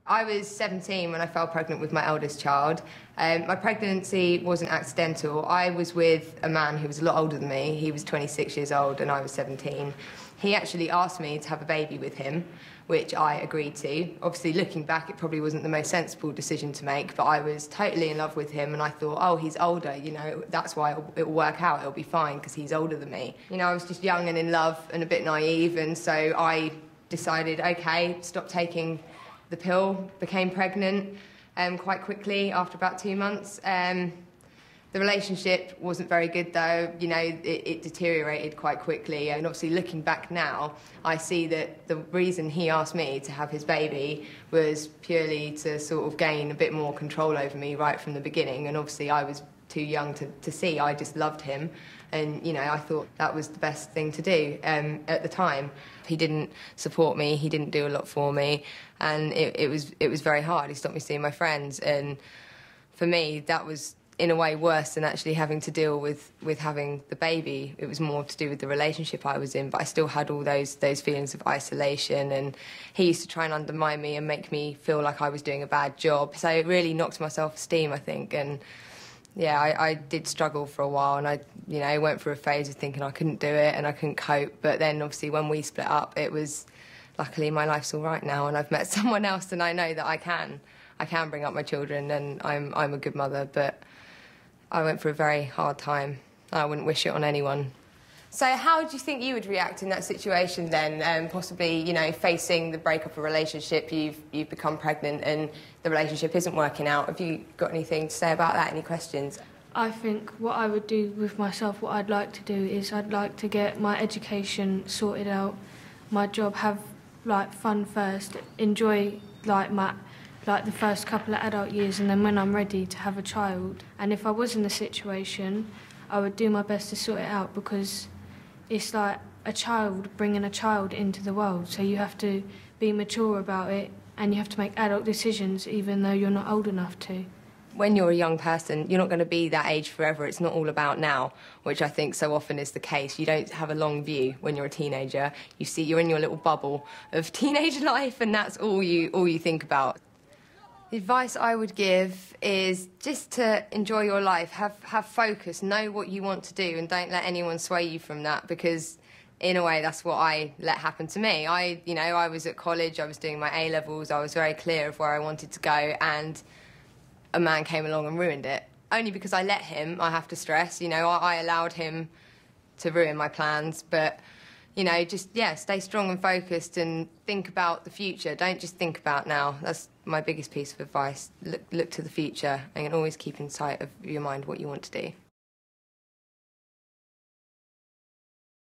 I was 17 when I fell pregnant with my eldest child. My pregnancy wasn't accidental. I was with a man who was a lot older than me. He was 26 years old and I was 17. He actually asked me to have a baby with him, which I agreed to. Obviously, looking back, it probably wasn't the most sensible decision to make, but I was totally in love with him and I thought, oh, he's older, you know, that's why it'll work out, it'll be fine because he's older than me. You know, I was just young and in love and a bit naive, and so I decided, okay, stop taking the pill, became pregnant quite quickly after about 2 months. The relationship wasn't very good though, you know, it deteriorated quite quickly, and obviously looking back now, I see that the reason he asked me to have his baby was purely to sort of gain a bit more control over me right from the beginning, and obviously I was too young to see. I just loved him, and you know, I thought that was the best thing to do at the time. He didn't support me, he didn't do a lot for me, and it was very hard. He stopped me seeing my friends, and for me that was in a way worse than actually having to deal with having the baby. It was more to do with the relationship I was in, but I still had all those feelings of isolation, and he used to try and undermine me and make me feel like I was doing a bad job. So it really knocked my self-esteem, I think, and yeah, I did struggle for a while, and I went through a phase of thinking I couldn't do it and I couldn't cope, but then obviously when we split up, it was, luckily my life's all right now and I've met someone else and I know that I can bring up my children, and I'm a good mother, but I went through a very hard time. I wouldn't wish it on anyone. So how do you think you would react in that situation then, possibly, you know, facing the breakup of a relationship, you've become pregnant and the relationship isn't working out? Have you got anything to say about that, any questions? I think what I would do with myself, what I'd like to do is I'd like to get my education sorted out, my job, have like fun first, enjoy like the first couple of adult years, and then when I'm ready to have a child. And if I was in the situation, I would do my best to sort it out, because it's like a child, bringing a child into the world, so you have to be mature about it and you have to make adult decisions even though you're not old enough to. When you're a young person, you're not going to be that age forever. It's not all about now, which I think so often is the case. You don't have a long view when you're a teenager. You're in your little bubble of teenage life, and that's all you think about. The advice I would give is just to enjoy your life, have focus, know what you want to do, and don't let anyone sway you from that, because in a way that's what I let happen to me. I was at college, I was doing my A-levels, I was very clear of where I wanted to go, and a man came along and ruined it. Only because I let him, I have to stress, you know, I allowed him to ruin my plans, but you know, just, yeah, stay strong and focused and think about the future. Don't just think about now. That's my biggest piece of advice. Look to the future and always keep in sight of your mind what you want to do.